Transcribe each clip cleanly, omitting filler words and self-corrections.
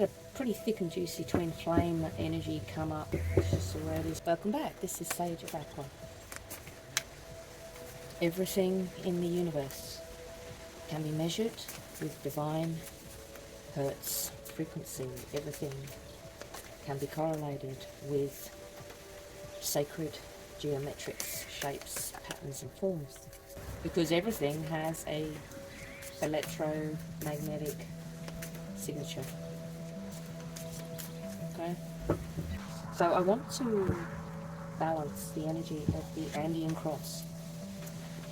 a pretty thick and juicy twin flame energy come up. It's just the way it is. Welcome back. This is Sage of Aqua. Everything in the universe can be measured with divine hertz frequency. Everything can be correlated with sacred geometrics, shapes, patterns and forms, because everything has a electromagnetic signature. Okay, so I want to balance the energy of the Andean Cross.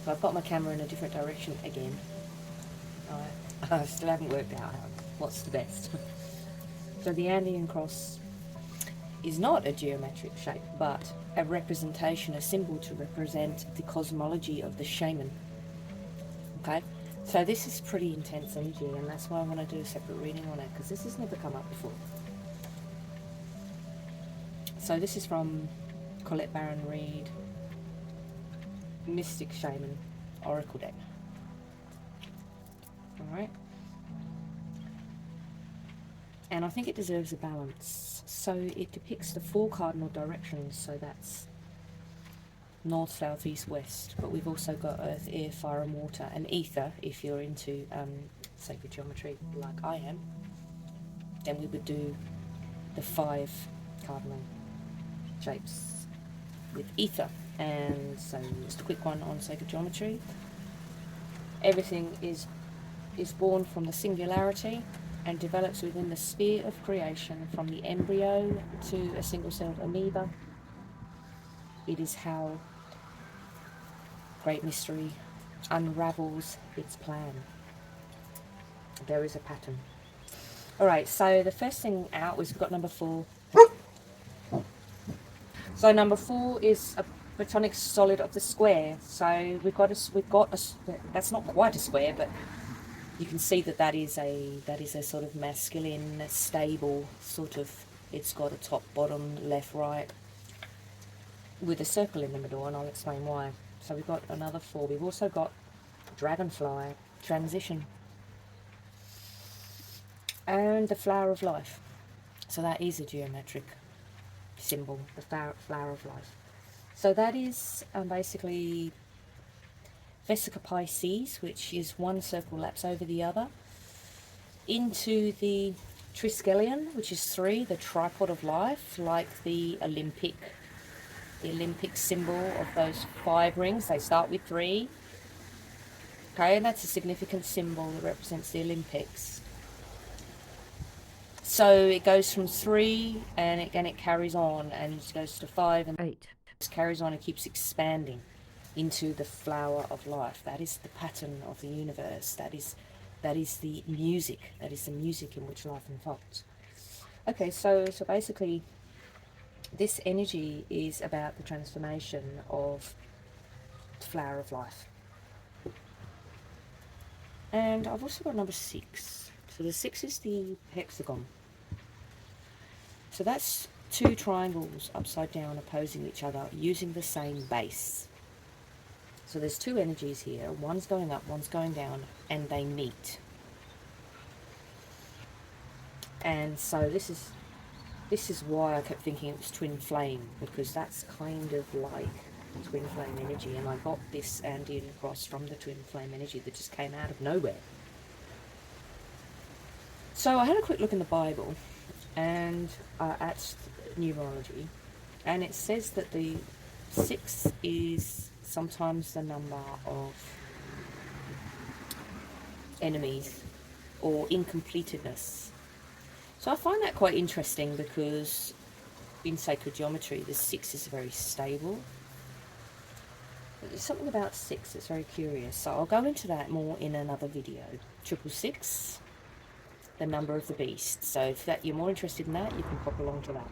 So I've got my camera in a different direction again. I still haven't worked out what's the best. So the Andean Cross is not a geometric shape, but a representation, a symbol to represent the cosmology of the shaman. Okay, so this is pretty intense energy, and that's why I want to do a separate reading on it, because this has never come up before. So this is from Colette Baron Reid, Mystic Shaman Oracle deck. Alright. And I think it deserves a balance. So it depicts the 4 cardinal directions, so that's north, south, east, west. But we've also got earth, air, fire and water, and ether. If you're into sacred geometry like I am, then we would do the 5 cardinal shapes with ether. And so just a quick one on sacred geometry. Everything is born from the singularity and develops within the sphere of creation, from the embryo to a single-celled amoeba. It is how great mystery unravels its plan. There is a pattern. Alright, so the first thing out was we've got number 4. So number 4 is a platonic solid of the square. So we've got a that's not quite a square, but you can see that is a sort of masculine, stable sort of. It's got a top, bottom, left, right, with a circle in the middle, and I'll explain why. So we've got another 4. We've also got dragonfly, transition, and the flower of life. So that is a geometric symbol, the flower of life. So that is basically Vesica Pisces, which is one circle laps over the other, into the Triskelion, which is 3, the tripod of life, like the Olympic symbol of those 5 rings. They start with 3. Okay, and that's a significant symbol that represents the Olympics. So it goes from 3 and it carries on, and it goes to 5 and 8. It carries on and keeps expanding into the flower of life. That is the pattern of the universe. That is the music. That is the music in which life unfolds. Okay, so basically this energy is about the transformation of the flower of life. And I've also got number 6. So the 6 is the hexagon. So that's 2 triangles upside down opposing each other using the same base. So there's 2 energies here. One's going up, one's going down, and they meet. And so this is why I kept thinking it was twin flame, because that's kind of like twin flame energy, and I got this Andean Cross from the twin flame energy that just came out of nowhere. So I had a quick look in the Bible and at numerology, and it says that the 6 is sometimes the number of enemies or incompletedness. So I find that quite interesting, because in sacred geometry the 6 is very stable. But there's something about 6 that's very curious, so I'll go into that more in another video. 666, the number of the beast. So if you're more interested in that, you can pop along to that.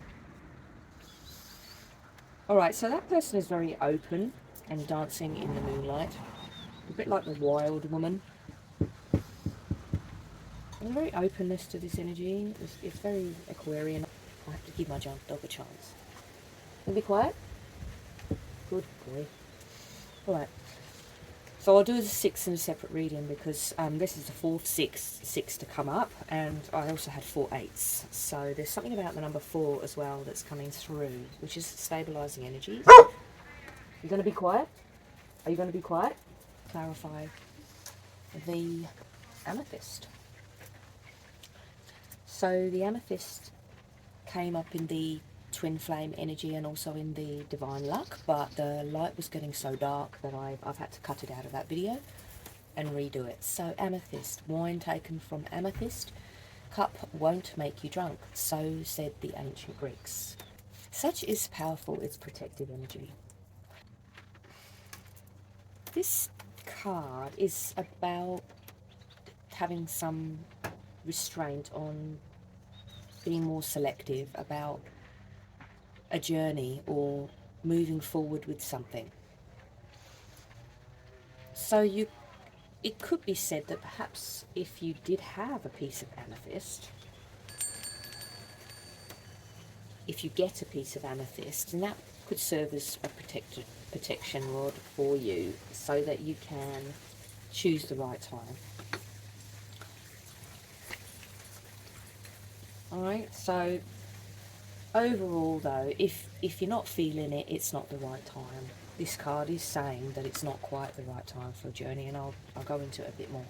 Alright, so that person is very open and dancing in the moonlight, a bit like the wild woman. There's a very openness to this energy. It's very Aquarian. I have to give my junk dog a chance. Can you be quiet? Good boy. Alright. So I'll do the 6 in a separate reading because this is the 4th six to come up, and I also had 4 8s. So there's something about the number 4 as well that's coming through, which is stabilizing energies. You going to be quiet? Are you going to be quiet? Clarify the amethyst. So the amethyst came up in the twin flame energy and also in the divine luck, but the light was getting so dark that I've had to cut it out of that video and redo it. So amethyst, wine taken from amethyst, cup won't make you drunk, so said the ancient Greeks. Such is powerful its protective energy. This card is about having some restraint on being more selective about a journey or moving forward with something. So it could be said that perhaps if you did have a piece of amethyst, if you get a piece of amethyst, then that could serve as a protection rod for you so that you can choose the right time. Alright, so overall though, if you're not feeling it, it's not the right time. This card is saying that it's not quite the right time for a journey, and I'll go into it a bit more.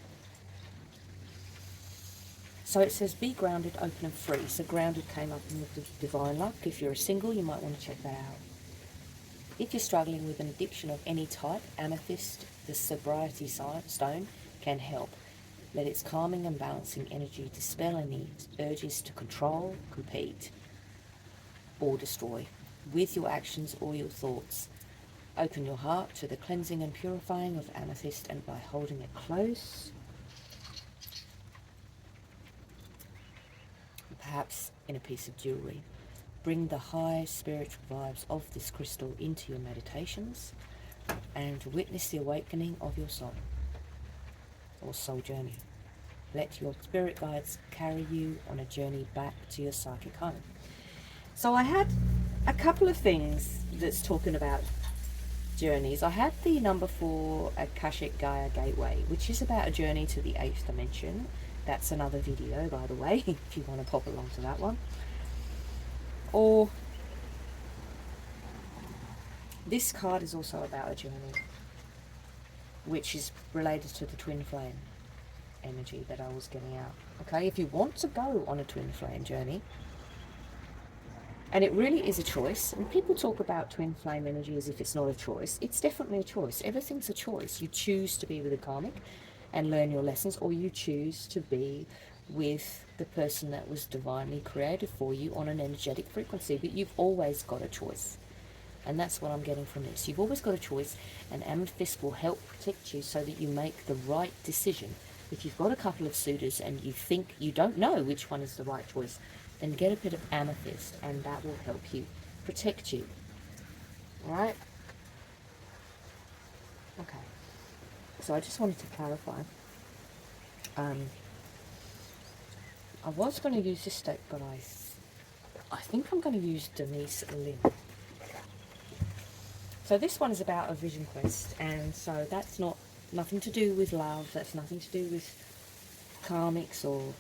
So it says be grounded, open and free. So grounded came up in the divine luck. If you're a single, you might want to check that out. If you're struggling with an addiction of any type, amethyst, the sobriety stone, can help. Let its calming and balancing energy dispel any urges to control, compete, or destroy with your actions or your thoughts. Open your heart to the cleansing and purifying of amethyst, and by holding it close, perhaps in a piece of jewellery, bring the high spiritual vibes of this crystal into your meditations and witness the awakening of your soul or soul journey. Let your spirit guides carry you on a journey back to your psychic home. So I had a couple of things that's talking about journeys. I had the number 4 Akashic Gaia Gateway, which is about a journey to the 8th dimension. That's another video, by the way, if you want to pop along to that one. Or this card is also about a journey, which is related to the twin flame energy that I was getting out. Okay, if you want to go on a twin flame journey, and it really is a choice, and people talk about twin flame energy as if it's not a choice. It's definitely a choice. Everything's a choice. You choose to be with a karmic and learn your lessons, or you choose to be with the person that was divinely created for you on an energetic frequency. But you've always got a choice, and that's what I'm getting from this. You've always got a choice, and amethyst will help protect you so that you make the right decision. If you've got a couple of suitors and you think you don't know which one is the right choice, then get a bit of amethyst, and that will help you protect you. Alright? Okay. So I just wanted to clarify. I was going to use this deck, but I think I'm going to use Denise Lynn. So this one is about a vision quest, and so that's nothing to do with love, that's nothing to do with karmics or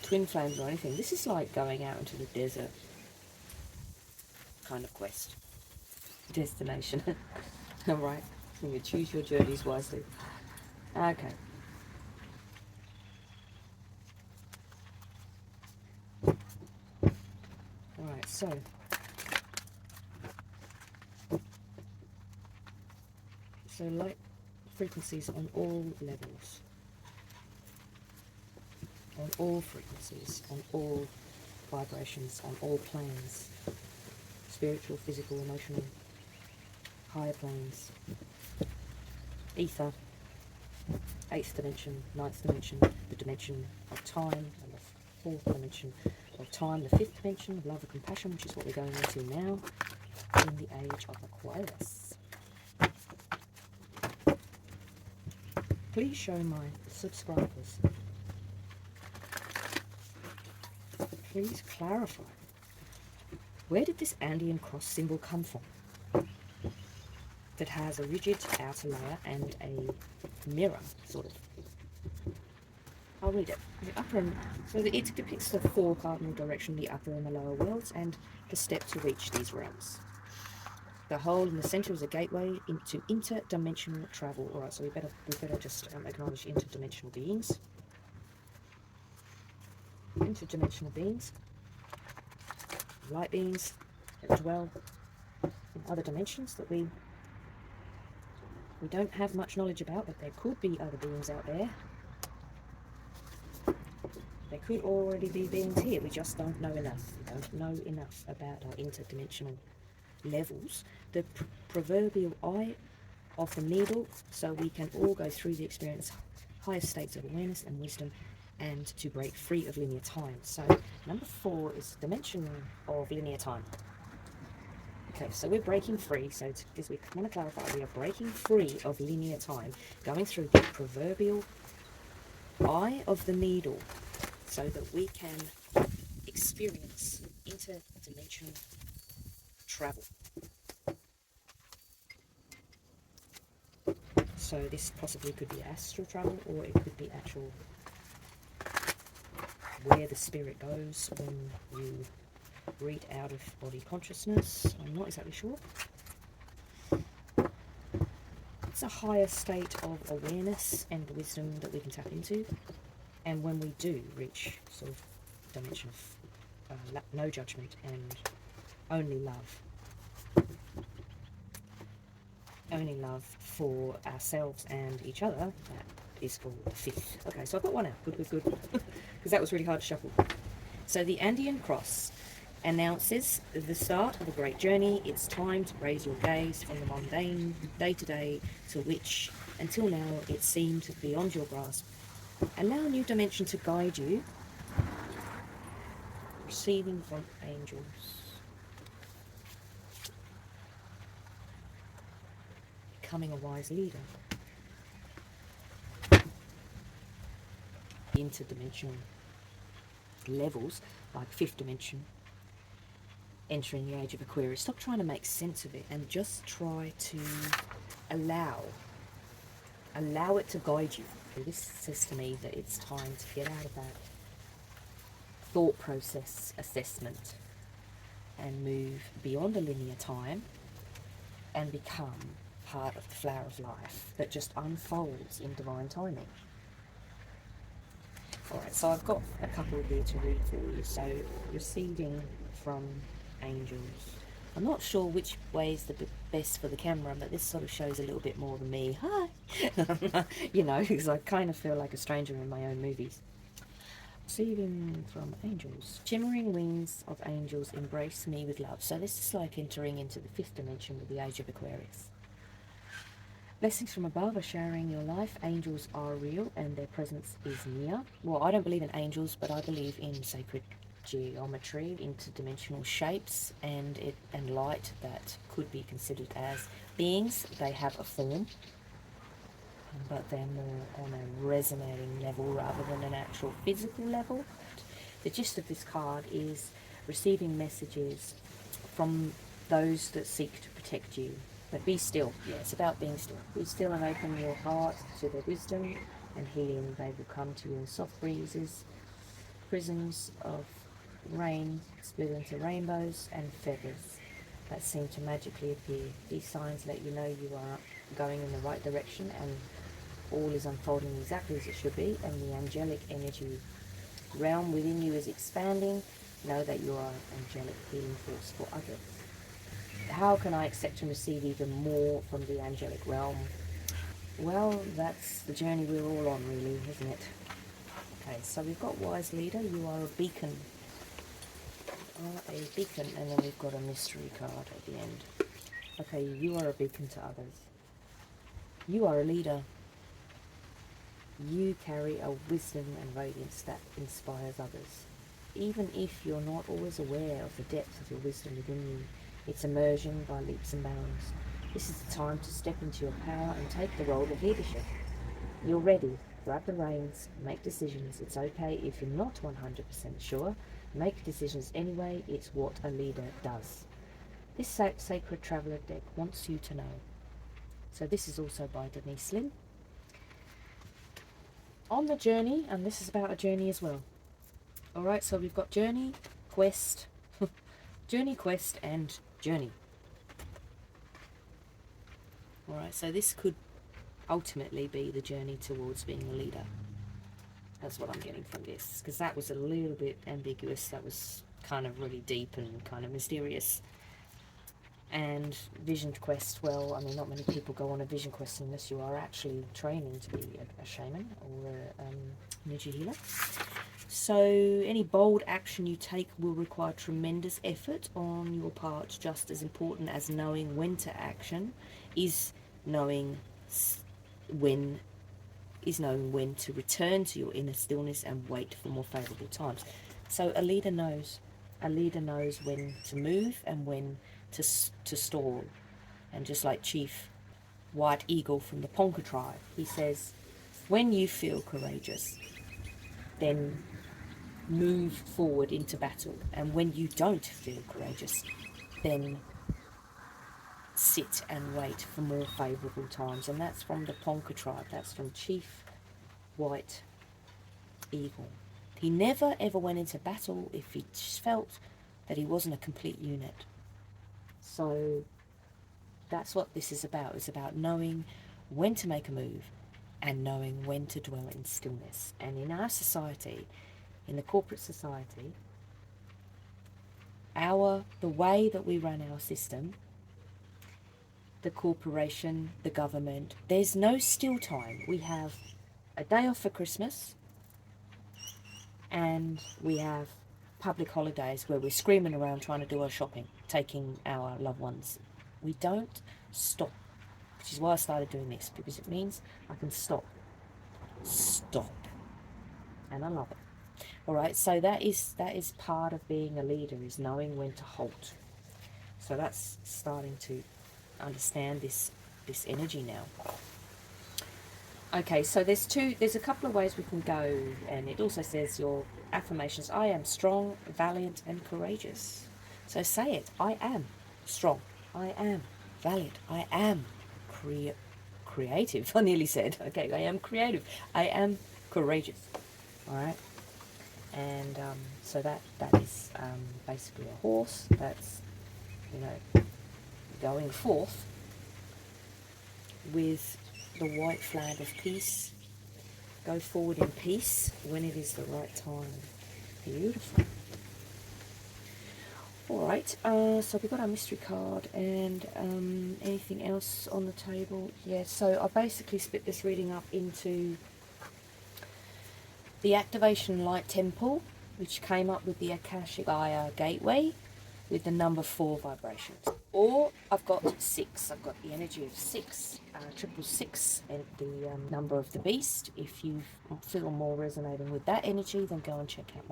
twin flames or anything. This is like going out into the desert kind of quest. Destination. Alright, so you choose your journeys wisely. Okay. Alright, so light frequencies on all levels, on all frequencies, on all vibrations, on all planes, spiritual, physical, emotional, higher planes, ether, 8th dimension, 9th dimension, the dimension of time, and the 4th dimension of time, the 5th dimension of love and compassion, which is what we're going into now, in the age of Aquarius. Please show my subscribers. Please clarify. Where did this Andean Cross symbol come from? that has a rigid outer layer and a mirror, sort of. I'll read it. The upper and, so it depicts the 4 cardinal directions, the upper and the lower worlds, and the step to reach these realms. The hole in the centre is a gateway into interdimensional travel. Alright, so we better just acknowledge interdimensional beings. Interdimensional beings, light beings that dwell in other dimensions that we don't have much knowledge about, but there could be other beings out there. There could already be beings here, we just don't know enough. We don't know enough about our interdimensional levels. The proverbial eye of the needle, so we can all go through the experience higher states of awareness and wisdom, and to break free of linear time. So number 4 is dimension of linear time. Okay, so we're breaking free, so because we want to clarify, we are breaking free of linear time, going through the proverbial eye of the needle, so that we can experience interdimensional travel. So this possibly could be astral travel, or it could be actual where the spirit goes when you read out of body consciousness. I'm not exactly sure. It's a higher state of awareness and wisdom that we can tap into, and when we do reach sort of dimension of no judgment and only love for ourselves and each other, that is called the 5th. Okay, so I've got one out. Good. Because that was really hard to shuffle. So the Andean Cross announces the start of a great journey. It's time to raise your gaze from the mundane day-to-day to which, until now, it seemed beyond your grasp. Allow a new dimension to guide you. Receiving from angels. Becoming a wise leader. Interdimensional levels, like 5th dimension, entering the age of Aquarius. Stop trying to make sense of it and just try to allow it to guide you. This says to me that it's time to get out of that thought process assessment and move beyond a linear time and become part of the flower of life that just unfolds in divine timing. Alright, so I've got a couple here to read for you. So, receiving from angels. I'm not sure which way is the best for the camera, but this sort of shows a little bit more than me. Hi! You know, because I kind of feel like a stranger in my own movies. Receiving from angels. Shimmering wings of angels embrace me with love. So this is like entering into the 5th dimension with the age of Aquarius. Blessings from above are showering your life. Angels are real and their presence is near. Well, I don't believe in angels, but I believe in sacred geometry, interdimensional shapes, and light that could be considered as beings. They have a form, but they're more on a resonating level rather than an actual physical level. The gist of this card is receiving messages from those that seek to protect you. But be still. Yeah, it's about being still. Be still and open your heart to their wisdom and healing. They will come to you in soft breezes, prisms of rain split into rainbows and feathers that seem to magically appear. These signs let you know you are going in the right direction and all is unfolding exactly as it should be, and the angelic energy realm within you is expanding. Know that you are an angelic healing force for others. How can I accept and receive even more from the angelic realm? Well, that's the journey we're all on, really, isn't it? Okay, so we've got wise leader. You are a beacon. And then we've got a mystery card at the end. Okay, you are a beacon to others. You are a leader. You carry a wisdom and radiance that inspires others. Even if you're not always aware of the depth of your wisdom within you, it's emerging by leaps and bounds. This is the time to step into your power and take the role of leadership. You're ready. Grab the reins. Make decisions. It's okay if you're not 100% sure. Make decisions anyway. It's what a leader does. This sacred traveler deck wants you to know So this is also by Denise Lynn. On the journey, and this is about a journey as well. Alright, so we've got journey, quest, journey, quest, and journey. Alright, so this could ultimately be the journey towards being a leader. That's what I'm getting from this, because that was a little bit ambiguous. That was kind of really deep and kind of mysterious. And vision quest, well, I mean, not many people go on a vision quest unless you are actually training to be a shaman or an energy healer. So any bold action you take will require tremendous effort on your part. Just as important as knowing when to action is knowing when to return to your inner stillness and wait for more favorable times. So a leader knows when to move and when to stall. And just like Chief White Eagle from the Ponca tribe, he says, when you feel courageous, then move forward into battle, and when you don't feel courageous, then sit and wait for more favourable times. And that's from the Ponca tribe. That's from Chief White Eagle. He never ever went into battle if he felt that he wasn't a complete unit. So that's what this is about. It's about knowing when to make a move and knowing when to dwell in stillness. And in our society, in the corporate society, the way that we run our system, the corporation, the government, there's no still time. We have a day off for Christmas, and we have public holidays where we're screaming around trying to do our shopping, taking our loved ones. We don't stop, which is why I started doing this, because it means I can stop, and I love it. All right, so that is part of being a leader, is knowing when to halt. So that's starting to understand this energy now. Okay, so there's a couple of ways we can go, and it also says your affirmations: I am strong, valiant, and courageous. So say it: I am strong, I am valiant, I am creative. I nearly said, okay, I am creative, I am courageous. All right. And so that is basically a horse that's, going forth with the white flag of peace. Go forward in peace when it is the right time. Beautiful. All right, so we've got our mystery card, and anything else on the table? Yeah, so I basically split this reading up into the Activation Light Temple, which came up with the Akashic Gaia Gateway with the number 4 vibrations. Or I've got 6. I've got the energy of 6, 666, and the number of the beast. If you feel more resonating with that energy, then go and check out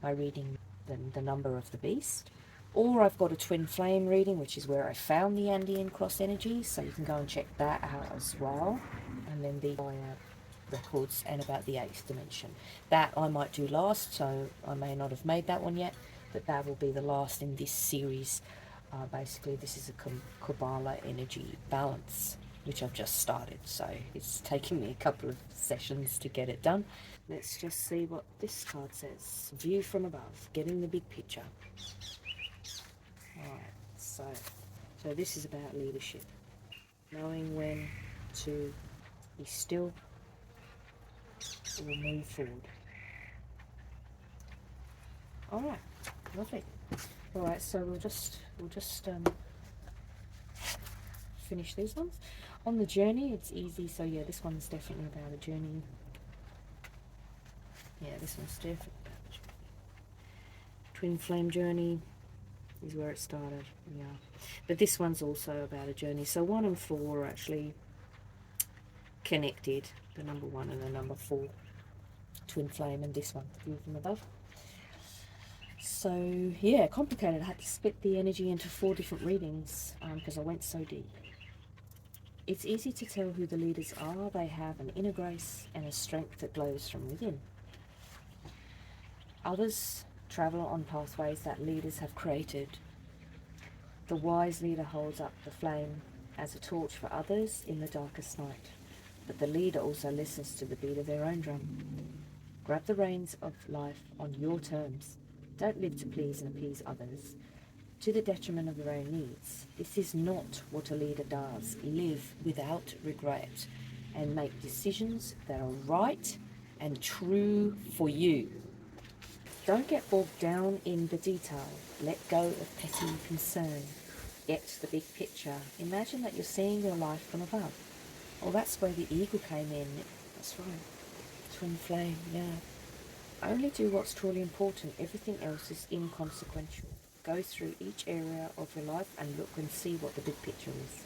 my reading, the number of the beast. Or I've got a twin flame reading, which is where I found the Andean Cross energy, so you can go and check that out as well. And then the records and about the 8th dimension. That I might do last, so I may not have made that one yet, but that will be the last in this series. Basically, this is a Kabbalah energy balance, which I've just started, so it's taken me a couple of sessions to get it done. Let's just see what this card says. View from above, getting the big picture. Alright, so this is about leadership. Knowing when to be still or move forward. Alright, lovely. Alright, so we'll just finish these ones. On the journey, it's easy, so yeah, this one's definitely about a journey. Yeah, this one's definitely about a journey. Twin flame journey is where it started, yeah. But this one's also about a journey. So 1 and 4 are actually connected, the number 1 and the number 4. Twin flame and this one, view from above. So yeah, complicated. I had to split the energy into 4 different readings because I went so deep. It's easy to tell who the leaders are. They have an inner grace and a strength that glows from within. Others travel on pathways that leaders have created. The wise leader holds up the flame as a torch for others in the darkest night. But the leader also listens to the beat of their own drum. Grab the reins of life on your terms. Don't live to please and appease others, to the detriment of their own needs. This is not what a leader does. Live without regret and make decisions that are right and true for you. Don't get bogged down in the detail. Let go of petty concern. Get the big picture. Imagine that you're seeing your life from above. Oh, that's where the eagle came in. That's right. Twin flame, yeah. Only do what's truly important. Everything else is inconsequential. Go through each area of your life and look and see what the big picture is.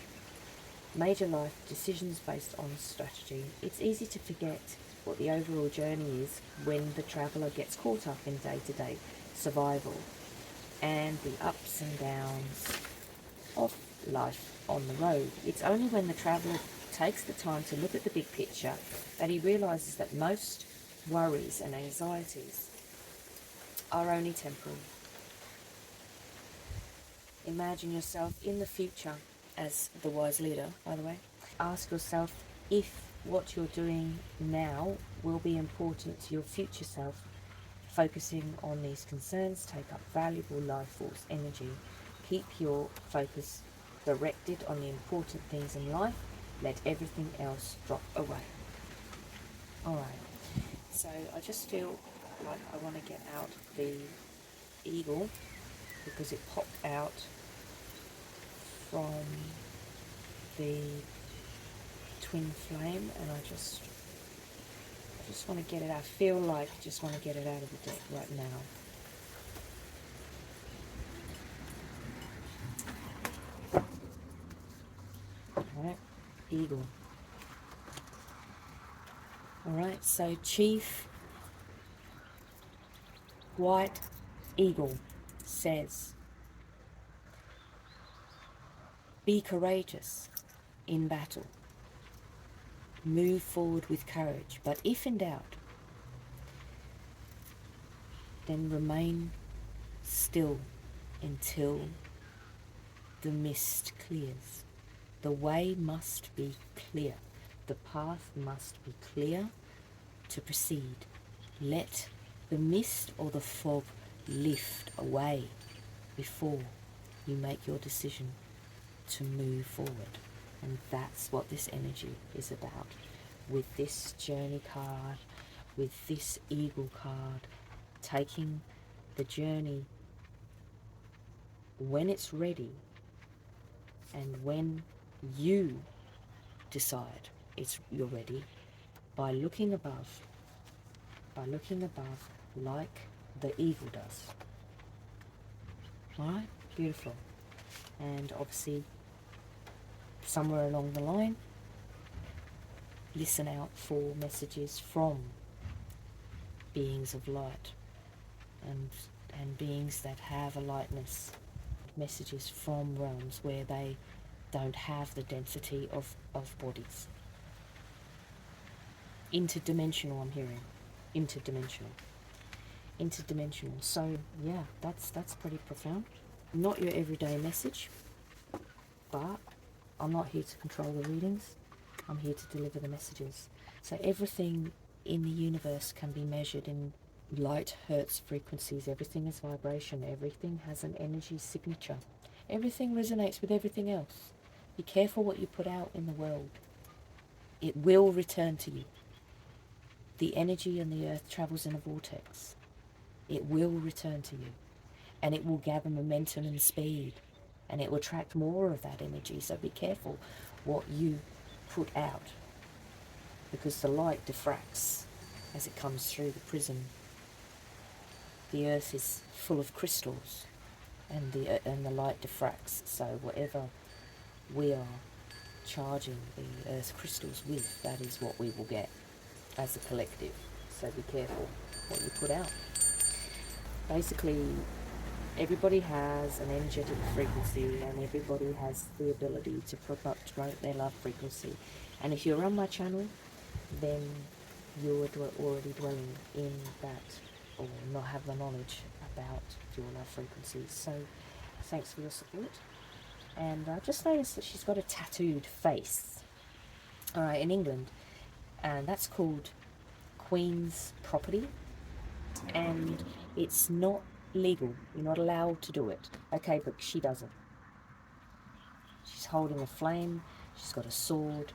Major life decisions based on strategy. It's easy to forget what the overall journey is when the traveller gets caught up in day-to-day survival and the ups and downs of life on the road. It's only when the traveller takes the time to look at the big picture that he realises that most worries and anxieties are only temporary. Imagine yourself in the future as the wise leader, by the way. Ask yourself if what you're doing now will be important to your future self. Focusing on these concerns take up valuable life force energy. Keep your focus directed on the important things in life. Let everything else drop away. Alright, so I just feel like I want to get out the eagle because it popped out from the twin flame, and I just want to get it out. I feel like I just want to get it out of the deck right now. Alright, eagle. Alright, so Chief White Eagle says, be courageous in battle. Move forward with courage, but if in doubt, then remain still until the mist clears. The way must be clear. The path must be clear to proceed. Let the mist or the fog lift away before you make your decision to move forward. And that's what this energy is about. With this journey card, with this eagle card, taking the journey when it's ready and when you decide you're ready, by looking above like the eagle does. Alright, beautiful. And obviously somewhere along the line, listen out for messages from beings of light and beings that have a lightness, messages from realms where they don't have the density of bodies. Interdimensional, I'm hearing. Interdimensional. So yeah, that's pretty profound. Not your everyday message, but I'm not here to control the readings. I'm here to deliver the messages. So everything in the universe can be measured in light, hertz, frequencies. Everything is vibration. Everything has an energy signature. Everything resonates with everything else. Be careful what you put out in the world. It will return to you. The energy in the earth travels in a vortex. It will return to you. And it will gather momentum and speed. And it will attract more of that energy. So be careful what you put out. Because the light diffracts as it comes through the prism. The earth is full of crystals. And the light diffracts. So whatever we are charging the earth crystals with, that is what we will get as a collective. So be careful what you put out. Basically, everybody has an energetic frequency and everybody has the ability to promote their love frequency. And if you're on my channel, then you're already dwelling in that, or not have the knowledge about your love frequencies. So thanks for your support. And I just noticed that she's got a tattooed face. Alright, in England, and that's called Queen's property, and it's not legal. You're not allowed to do it. Okay, but she does it. She's holding a flame, she's got a sword,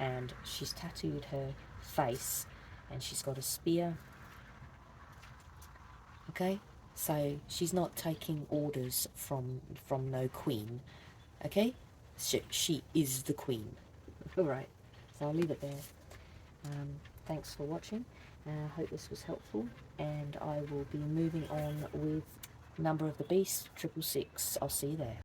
and she's tattooed her face, and she's got a spear. Okay, so she's not taking orders from no queen. Okay, she is the queen. All right, so I'll leave it there. Thanks for watching. I hope this was helpful, and I will be moving on with Number of the Beast 666. I'll see you there.